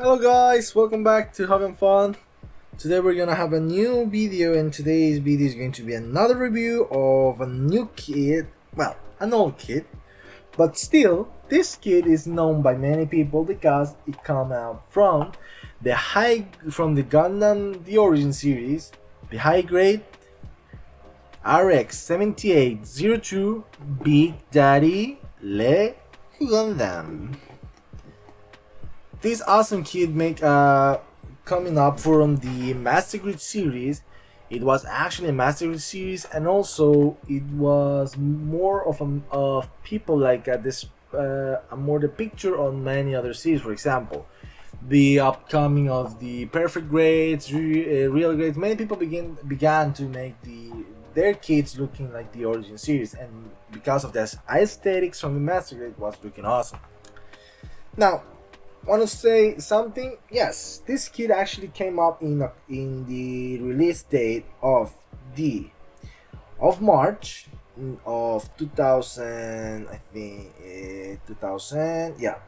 Hello guys, welcome back to Having Fun. Today we're gonna have a new video, and today's video is going to be another review of a new kit. Well, an old kit, but still this kit is known by many people because it come out from the Gundam the Origin series, the high grade RX-78-02 Big Daddy Le Gundam. This awesome kit coming up from the Master Grid series. It was actually a Master Grid series, and also it was more of people like this more the picture on many other series. For example, the upcoming of the Perfect Grades, Real Grades. Many people began to make their kits looking like the Origin series, and because of this aesthetics from the Master Grade was looking awesome. Now, want to say something? Yes, this kit actually came up in the release date of March of 2000. I think 2000. Yeah,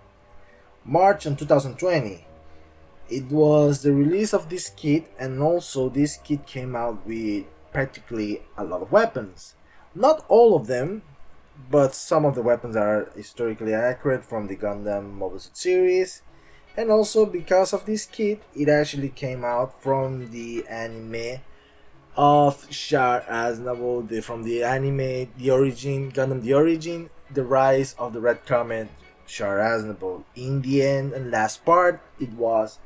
March in 2020. It was the release of this kit, and also this kit came out with practically a lot of weapons. Not all of them, but some of the weapons are historically accurate from the Gundam Mobile Suit series. And also because of this kit, it actually came out from the anime of Char Aznable, from the anime The Origin, Gundam The Origin, The Rise of the Red Comet, Char Aznable. In the end and last part, it was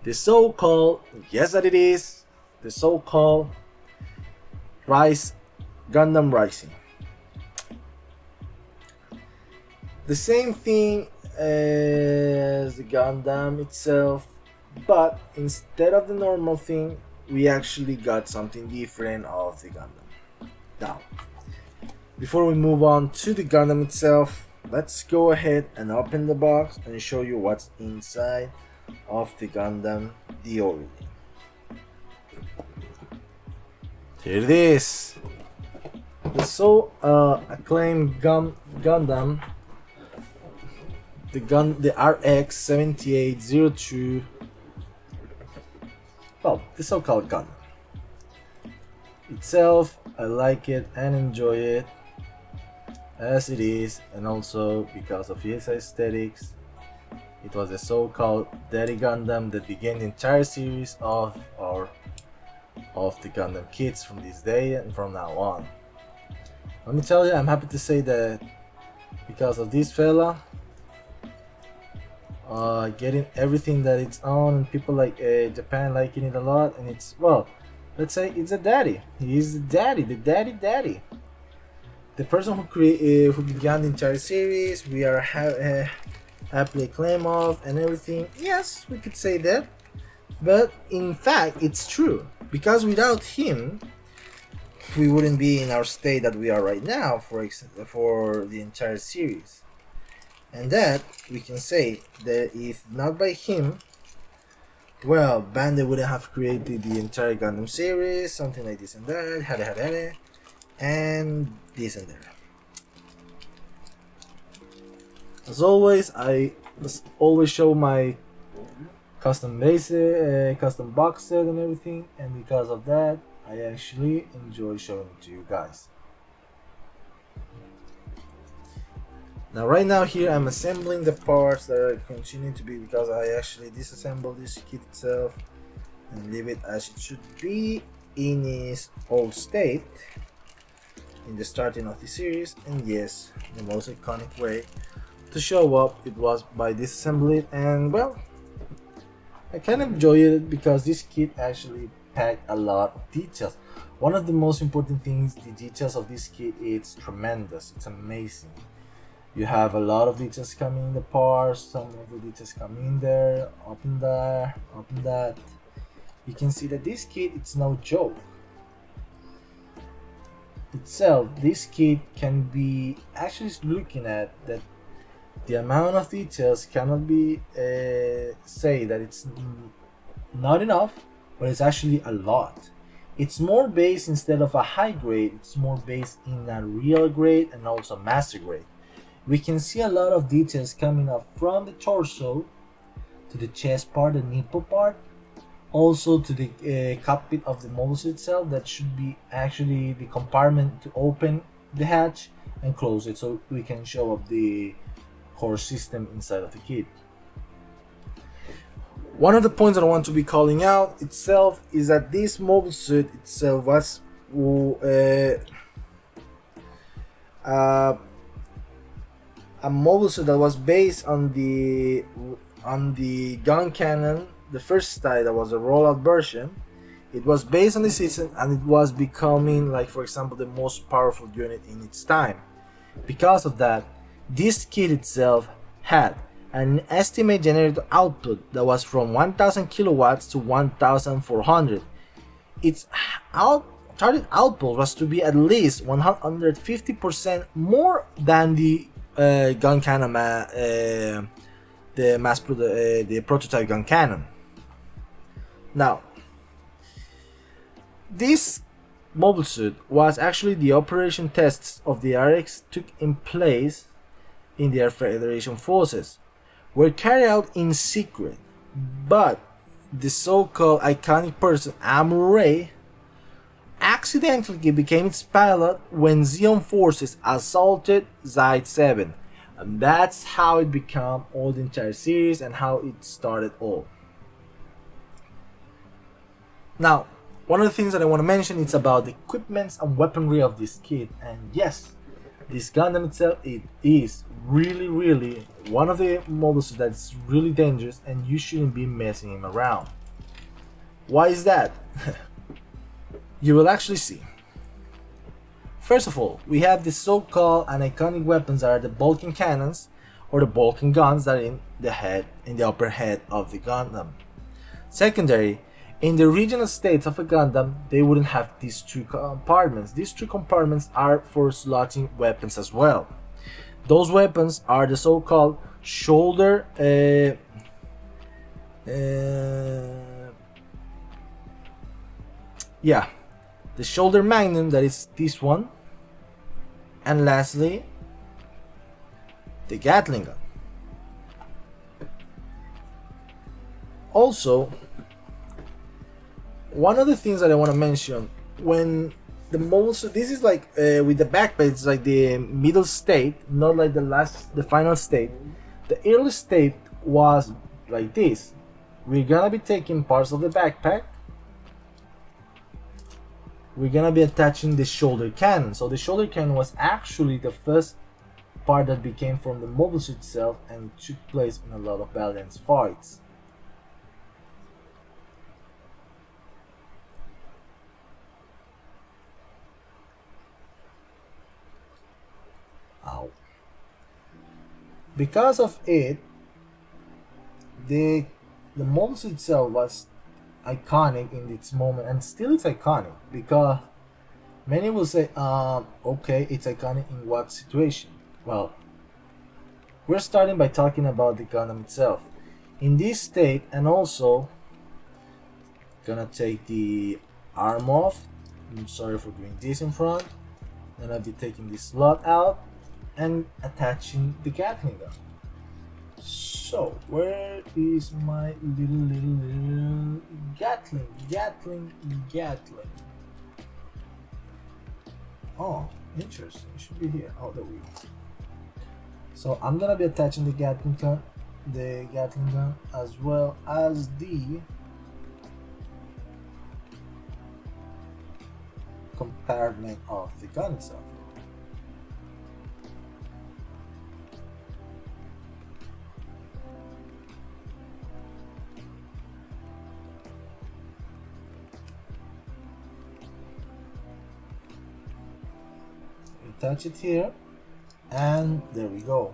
the so-called, yes that it is, the so-called Rise, Gundam Rising. The same thing as the Gundam itself, but instead of the normal thing, we actually got something different of the Gundam. Now, before we move on to the Gundam itself, let's go ahead and open the box and show you what's inside of the Gundam the Origin. Here it is, the so acclaimed Gundam, the RX-78-02, well, the so-called Gundam itself. I like it and enjoy it as it is, and also because of its aesthetics. It was the so-called Daddy Gundam that began the entire series of the Gundam kits from this day and from now on. Let me tell you, I'm happy to say that because of this fella, getting everything that it's on, and people like Japan liking it a lot, and it's, well, let's say it's a daddy. He is the daddy, the person who began the entire series. We are happily acclaimed of and everything. Yes, we could say that, but in fact, it's true, because without him, we wouldn't be in our state that we are right now for the entire series. And that we can say that if not by him, well, Bandai wouldn't have created the entire Gundam series, something like this and that, and this and that. As always, I always show my custom custom box set and everything, and because of that, I actually enjoy showing it to you guys. Now, right now here I'm assembling the parts that are continuing to be, because I actually disassembled this kit itself and leave it as it should be in its old state in the starting of the series. And yes, the most iconic way to show up it was by disassembling it, and well, I kind of enjoy it because this kit actually packed a lot of details. One of the most important things, the details of this kit, it's tremendous, it's amazing. You have a lot of details coming in the parts, some of the details coming in there, open that. You can see that this kit, it's no joke. Itself, this kit can be actually looking at that the amount of details cannot be say that it's not enough, but it's actually a lot. It's more based, instead of a high grade, it's more based in a real grade and also master grade. We can see a lot of details coming up from the torso to to the chest part, the nipple part, also to the cockpit of the mobile suit itself. That should be actually the compartment to open the hatch and close it so we can show up the core system inside of the kit. One of the points that I want to be calling out itself is that this mobile suit itself was a mobile suit that was based on the gun cannon, the first style that was a rollout version. It was based on the system and it was becoming, like, for example, the most powerful unit in its time. Because of that, this kit itself had an estimated generator output that was from 1000 kilowatts to 1400. Its target output was to be at least 150% more than the gun cannon, the prototype gun cannon. Now, this mobile suit was actually the operation tests of the RX took in place in the Air Federation forces were carried out in secret, but the so-called iconic person Amure accidentally became its pilot when Zeon forces assaulted Zite 7, and that's how it became all the entire series and how it started all. Now, one of the things that I want to mention is about the equipments and weaponry of this kit, and yes, this Gundam itself, it is really one of the models that's really dangerous and you shouldn't be messing him around. Why is that? You will actually see. First of all, we have the so-called and iconic weapons that are the Vulcan cannons or the Vulcan guns that are in the upper head of the Gundam. Secondary, in the regional states of a Gundam, they wouldn't have these two compartments. These two compartments are for slotting weapons as well. Those weapons are the so-called shoulder the shoulder magnum, that is this one, and lastly the Gatling gun. Also, one of the things that I want to mention, when the mobile suit, this is like with the backpack, it's like the middle state, not like the final state. The early state was like this. We're gonna be taking parts of the backpack. We're gonna be attaching the shoulder cannon. So the shoulder cannon was actually the first part that became from the mobile suit itself and took place in a lot of balanced fights. Ow. Because of it, the mobile suit itself was iconic in its moment, and still it's iconic, because many will say, okay, it's iconic in what situation? Well, we're starting by talking about the Gundam itself. In this state, and also gonna take the arm off. I'm sorry for doing this in front. Then I'll be taking this slot out and attaching the Gatling gun. So, where is my little Gatling? Oh, interesting. It should be here. Oh, there we go. So I'm gonna be attaching the Gatling gun as well as the compartment of the gun itself. Touch it here, and there we go.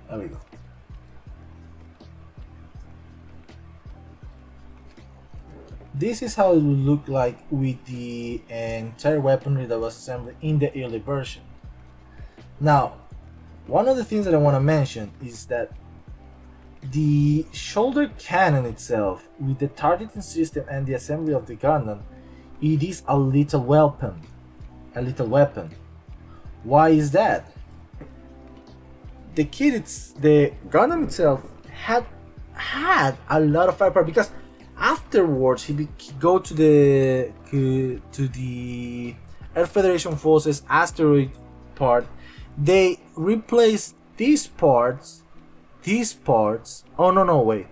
There we go. This is how it would look like with the entire weaponry that was assembled in the early version. Now, one of the things that I want to mention is that the shoulder cannon itself, with the targeting system and the assembly of the Gundam, it is a little weapon. A little weapon. Why is that? The Gundam itself had a lot of firepower, because afterwards he go to the Earth Federation Forces asteroid part. They replace these parts. Oh no, wait.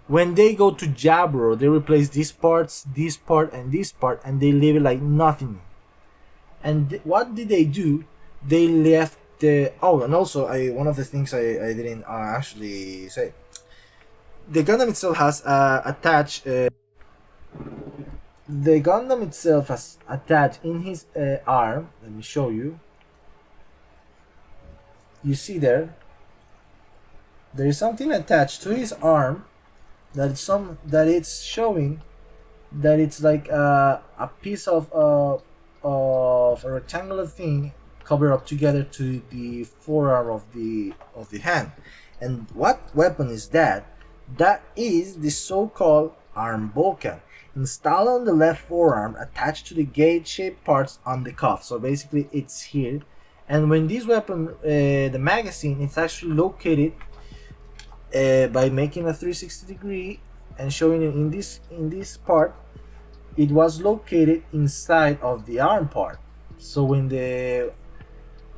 When they go to Jabro, they replace these parts, this part, and this part, and they leave it like nothing. And what did they do? They left the. Oh, and also, one of the things I didn't actually say. The Gundam itself has attached. The Gundam itself has attached in his arm. Let me show you. You see there. There is something attached to his arm that it's showing that it's like a piece of a rectangular thing covered up together to the forearm of the hand. And what weapon is that? That is the so-called arm Vulcan, installed on the left forearm, attached to the gate-shaped parts on the cuff. So basically, it's here. And when this weapon, the magazine, it's actually located by making a 360 degree and showing it in this part. It was located inside of the arm part. So when the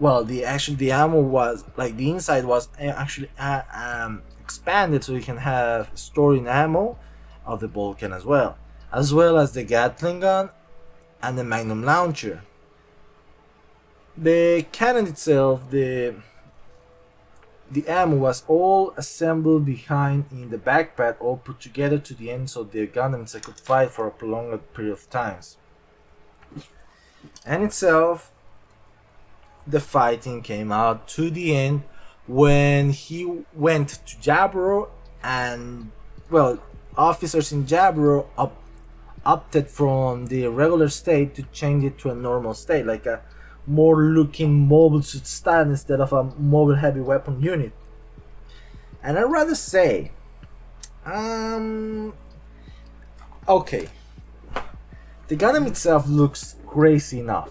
ammo was like, the inside was actually expanded, so you can have storing ammo of the Vulcan as well as the Gatling gun and the Magnum launcher. The cannon itself, the ammo was all assembled behind in the backpack, all put together to the end, so the Gundam could fight for a prolonged period of times. And itself, the fighting came out to the end when he went to Jabro, and officers in Jabro opted from the regular state to change it to a normal state, like a more looking mobile suit style instead of a mobile heavy weapon unit. And I'd rather say, okay, the Gundam itself looks crazy enough.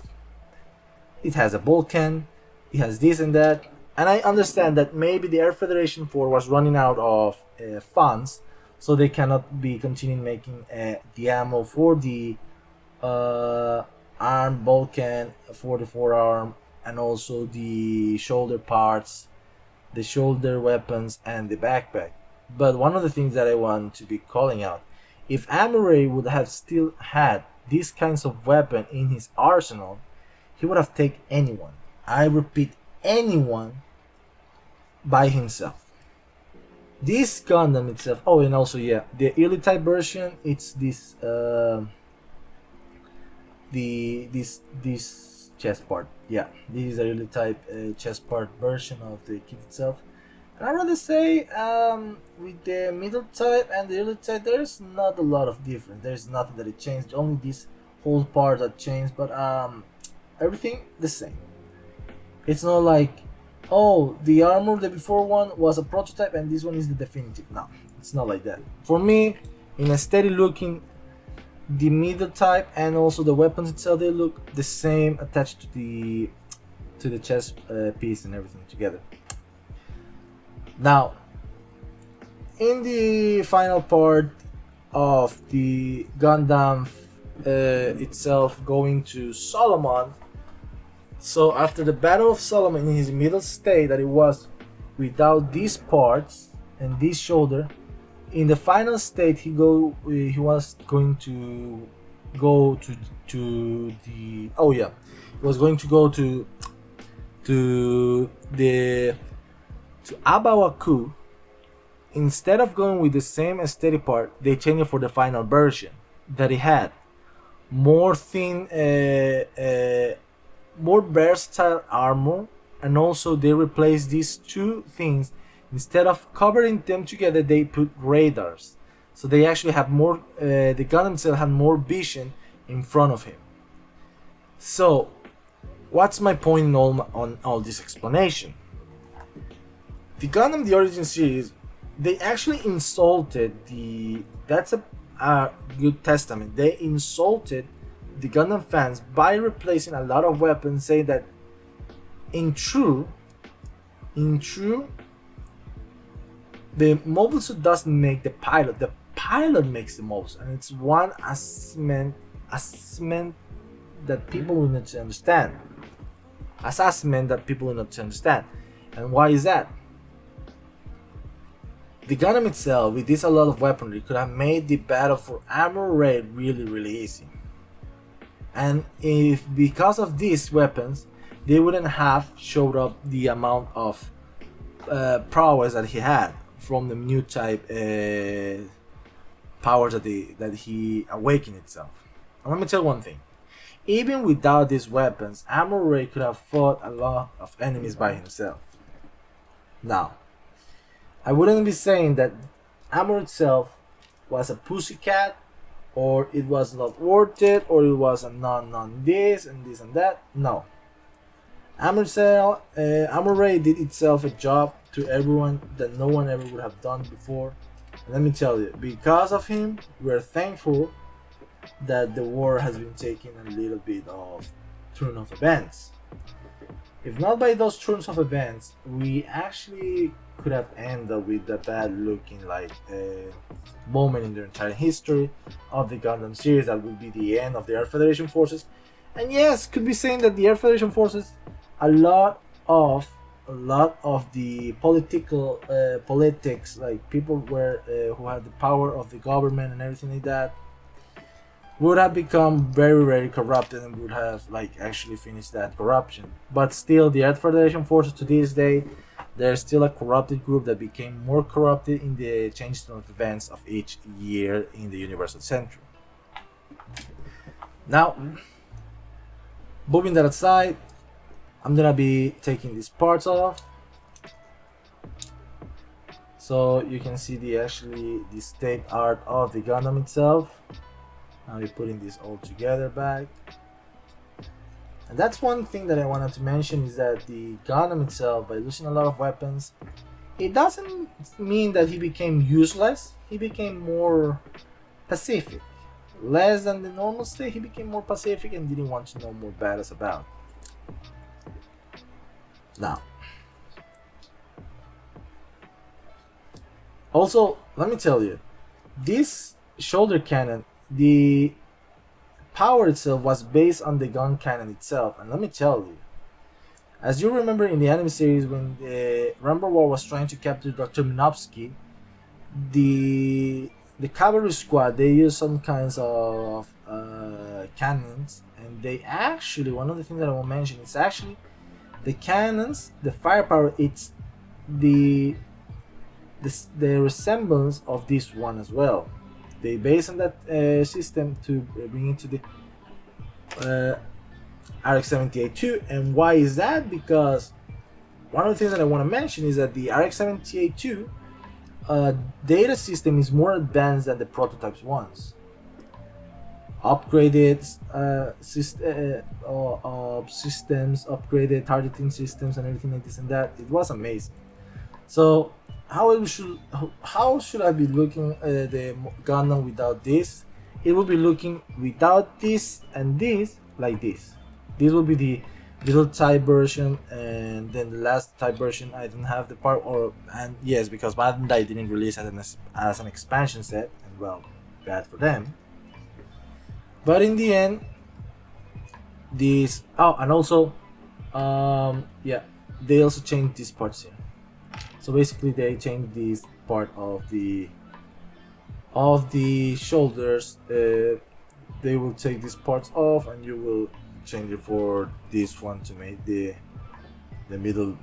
It has a Vulcan, it has this and that, and I understand that maybe the Air Federation 4 was running out of funds, so they cannot be continuing making the ammo for the arm Vulcan, for the forearm, and also the shoulder parts, the shoulder weapons, and the backpack. But one of the things that I want to be calling out, if Amore would have still had these kinds of weapon in his arsenal, he would have taken anyone, I repeat, anyone, by himself. This Gundam itself, oh, and also, yeah, the early type version, it's this this chest part. Yeah, this is a early type chest part version of the kit itself. And I'd rather say, with the middle type and the early type, there's not a lot of difference. There's nothing that it changed, only this whole part that changed, but everything the same. It's not like, oh, the armor, the before one was a prototype and this one is the definitive. No, it's not like that. For me, in a steady looking, the middle type and also the weapons itself, they look the same, attached to the chest piece and everything together. Now, in the final part of the Gundam itself, going to Solomon. So after the Battle of Solomon, in his middle state that it was without these parts and this shoulder, in the final state he was going to go to the, oh yeah, he was going to go to Abawaku. Instead of going with the same aesthetic part, they changed it for the final version that it had more thin, more versatile armor, and also they replaced these two things. Instead of covering them together, they put radars. So they actually have more. The Gundam itself had more vision in front of him. So, what's my point in on all this explanation? The Gundam the Origin series, they actually insulted the. That's a good testament. They insulted the Gundam fans by replacing a lot of weapons, saying that in true, the mobile suit doesn't make the pilot. The pilot makes the mobile suit, and it's one assessment that people will need to understand. Assessment that people will need to understand. And why is that? The Gundam itself, with this a lot of weaponry, could have made the battle for Armor Raid really easy. And if because of these weapons, they wouldn't have showed up the amount of prowess that he had from the new type powers that he awakened itself. And let me tell you one thing. Even without these weapons, Armor Raid could have fought a lot of enemies by himself. Now, I wouldn't be saying that Armor itself was a pussycat, or it was not worth it, or it was a non this and this and that. No. Armor Raid did itself a job to everyone that no one ever would have done before. And let me tell you, because of him, we're thankful that the war has been taking a little bit of turn of events. If not by those turns of events, we actually could have ended up with a bad looking like moment in the entire history of the Gundam series. That would be the end of the Air Federation forces. And yes, could be saying that the Air Federation forces, a lot of the politics, like people who had the power of the government and everything like that, would have become very corrupted and would have like actually finished that corruption. But still, the Earth Federation forces to this day, they're still a corrupted group that became more corrupted in the changes of events of each year in the Universal Century. Now, moving that aside, I'm gonna be taking these parts off, so you can see the state art of the Gundam itself. I'll be putting this all together back. And that's one thing that I wanted to mention, is that the Gundam itself, by losing a lot of weapons, it doesn't mean that he became useless. He became more pacific. Less than the normal state, he became more pacific and didn't want to know more battles about. Now, also, let me tell you, this shoulder cannon, the power itself was based on the gun cannon itself. And let me tell you, as you remember in the anime series, when the Rumble War was trying to capture Dr. Minovsky, the cavalry squad, they used some kinds of cannons, and they actually, one of the things that I will mention is actually the cannons, the firepower, it's the resemblance of this one as well. They based on that system to bring into the RX-78-02. And why is that? Because one of the things that I want to mention is that the RX-78-02 data system is more advanced than the prototypes ones. Upgraded systems, upgraded targeting systems, and everything like this and that. It was amazing. So how should I be looking at the Gundam without this? It will be looking without this and this like this. This will be the little type version, and then the last type version I don't have the part, and yes, because Bandai didn't release as an expansion set, and well, bad for them. But in the end, this and also yeah, they also changed these parts here. So basically they changed this part of the shoulders. They will take these parts off, and you will change it for this one to make the middle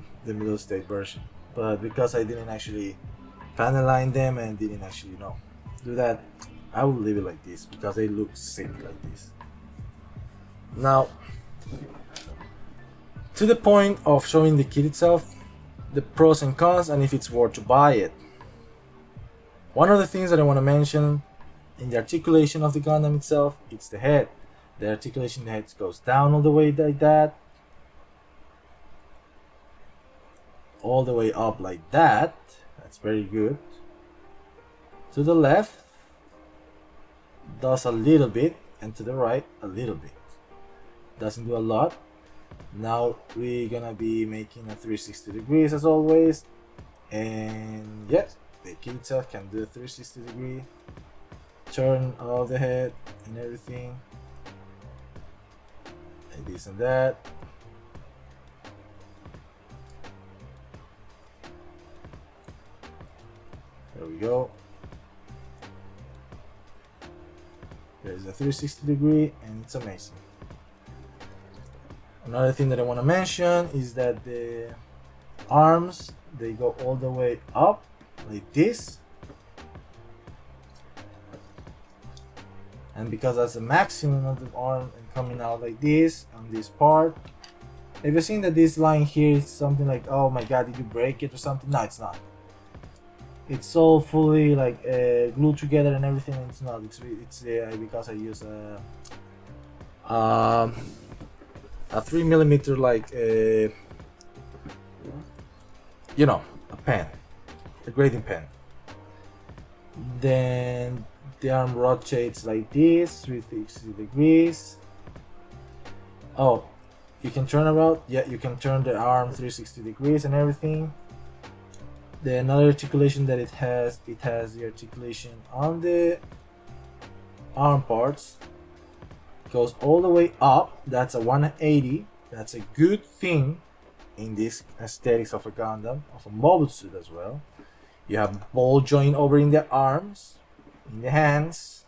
state version. But because I didn't actually panel line them and didn't actually do that, I will leave it like this because they look sick like this. Now, to the point of showing the kit itself, the pros and cons, and if it's worth to buy it. One of the things that I want to mention in the articulation of the Gundam itself, it's the head. The articulation of the head goes down all the way like that, all the way up like that. That's very good. To the left, does a little bit, and to the right, a little bit. Doesn't do a lot. Now we're gonna be making a 360 degrees as always, and yes, the kit itself can do a 360 degree turn of the head and everything, and this and that. There we go. There's a 360 degree, and it's amazing. Another thing that I want to mention is that the arms, they go all the way up like this, and because that's the maximum of the arm and coming out like this on this part. Have you seen that this line here is something like, oh my god, did you break it or something? No, it's not. It's all fully like glued together and everything. It's not. It's because I use a 3mm like you know, a pen, a grading pen. Then the arm rotates like this, 360 degrees. Oh, you can turn around. Yeah, you can turn the arm 360 degrees and everything. The another articulation that it has the articulation on the arm parts, goes all the way up. That's a 180. That's a good thing in this aesthetics of a Gundam, of a mobile suit as well. You have ball joint over in the arms, in the hands.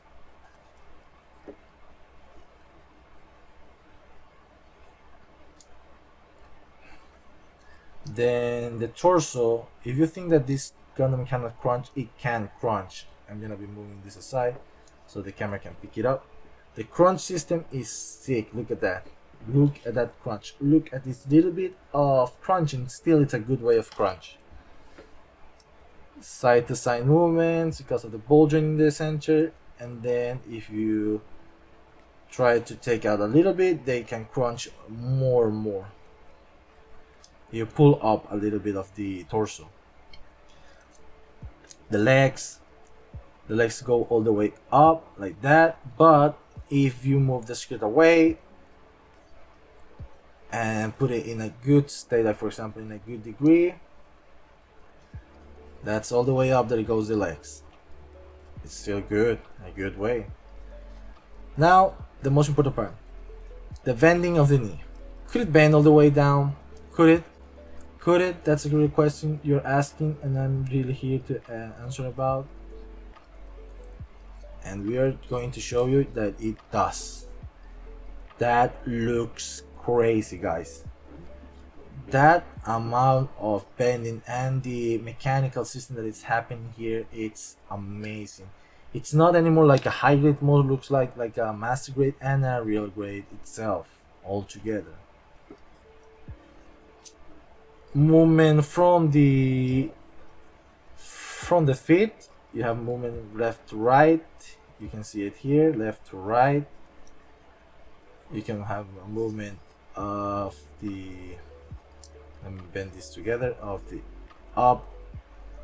Then the torso, if you think that this Gundam cannot crunch, it can crunch. I'm gonna be moving this aside so the camera can pick it up. The crunch system is sick. Look at that. Look at that crunch. Look at this little bit of crunching. Still, it's a good way of crunch. Side to side movements because of the ball joint in the center. And then if you try to take out a little bit, they can crunch more and more. You pull up a little bit of the torso. The legs go all the way up like that, but if you move the skirt away and put it in a good state, like for example in a good degree, that's all the way up that it goes the legs. It's still good, a good way. Now the most important part, the bending of the knee. Could it bend all the way down? Could it? Could it? That's a good question you're asking, and I'm really here to answer about. And we are going to show you that it does. That looks crazy, guys. That amount of bending and the mechanical system that is happening here, it's amazing. It's not anymore like a high grade mode, looks like a master grade and a real grade itself all together. Movement from the feet, you have movement left to right. You can see it here, left to right. You can have a movement of the, let me bend this together, of the up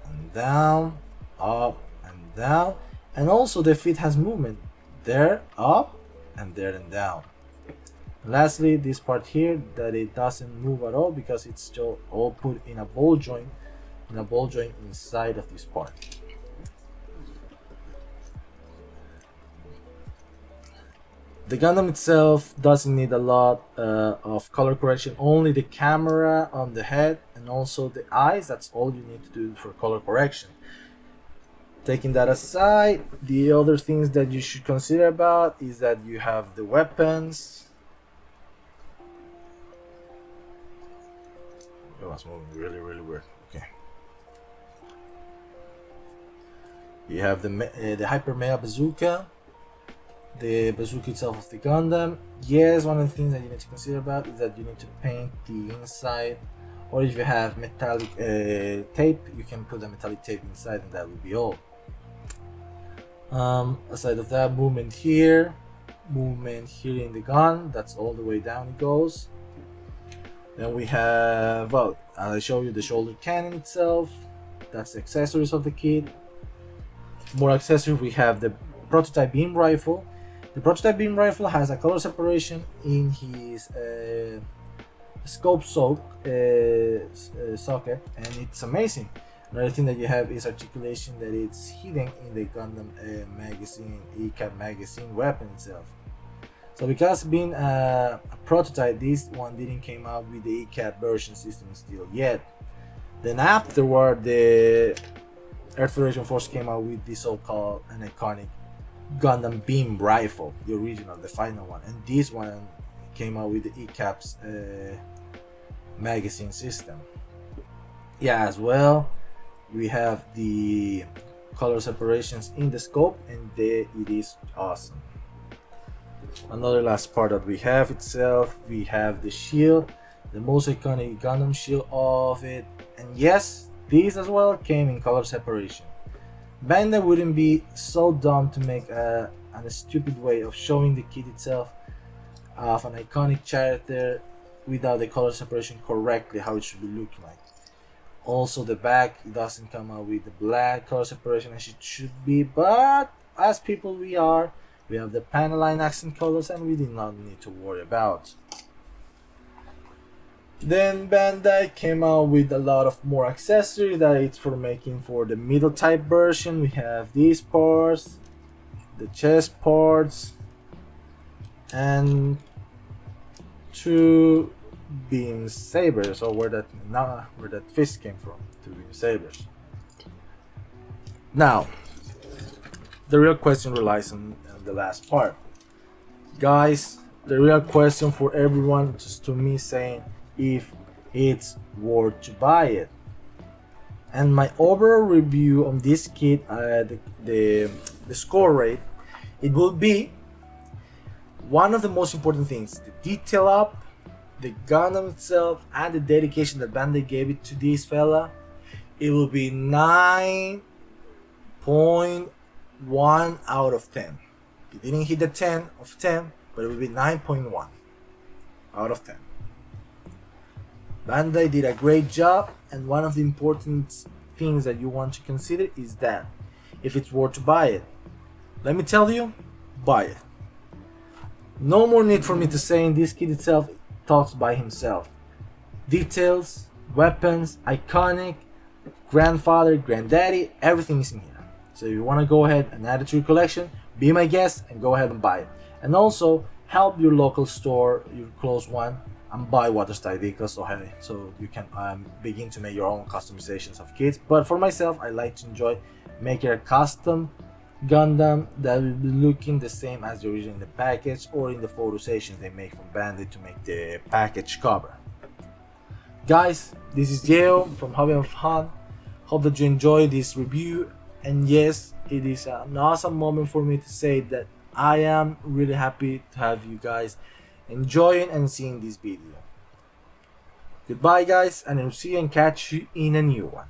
and down, and also the feet has movement there, up, and there and down. Lastly, this part here, that it doesn't move at all because it's still all put in a ball joint, inside of this part. The Gundam itself doesn't need a lot of color correction, only the camera on the head and also the eyes. That's all you need to do for color correction. Taking that aside, the other things that you should consider about is that you have the weapons. It was moving really weird. Okay. You have the Hyper Mega Bazooka, the bazooka itself of the Gundam. Yes, one of the things that you need to consider about is that you need to paint the inside, or if you have metallic tape, you can put the metallic tape inside and that will be all. Aside of that, movement here in the gun, that's all the way down it goes. Then we have, well, I show you the shoulder cannon itself. That's the accessories of the kit. More accessories, we have the prototype beam rifle. The prototype beam rifle has a color separation in his scope socket, and it's amazing. Another thing that you have is articulation that it's hidden in the Gundam magazine, ECAP magazine weapon itself. So because being a prototype, this one didn't came out with the ECAP version system still yet. Then afterward, the Earth Federation Force came out with the so-called and iconic Gundam beam rifle, the original, the final one, and this one came out with the ECAP's magazine system. Yeah, as well, we have the color separations in the scope, and it is awesome. Another last part that we have itself, we have the shield, the most iconic Gundam shield of it, and yes, these as well came in color separation. Bandai wouldn't be so dumb to make a stupid way of showing the kit itself of an iconic character without the color separation correctly, how it should be looking like. Also, the back, it doesn't come out with the black color separation as it should be, but as people we have the panel line accent colors, and we did not need to worry about. Then Bandai came out with a lot of more accessories that it's for making for the middle type version. We have these parts, the chest parts, and 2 beam sabers, or where that fist came from, 2 beam sabers. Now, the real question relies on the last part, guys. The real question for everyone, just to me, saying if it's worth to buy it. And my overall review on this kit, the score rate, it will be one of the most important things: the detail up, the Gundam itself, and the dedication that Bandai gave it to this fella. It will be 9.1 out of 10. It didn't hit the 10 of 10, but it will be 9.1 out of 10. Bandai did a great job, and one of the important things that you want to consider is that if it's worth to buy it. Let me tell you, buy it. No more need for me to say, in this kit itself talks by himself. Details, weapons, iconic, grandfather, granddaddy, everything is in here. So if you want to go ahead and add it to your collection, be my guest and go ahead and buy it. And also help your local store, your close one, and buy water-style vehicles so you can begin to make your own customizations of kits. But for myself, I like to enjoy making a custom Gundam that will be looking the same as the original in the package or in the photo sessions they make from Bandai to make the package cover. Guys, this is Geo from Hobby of Fun. Hope that you enjoy this review, and yes, it is an awesome moment for me to say that I am really happy to have you guys enjoying and seeing this video. Goodbye guys, and I'll see you and catch you in a new one.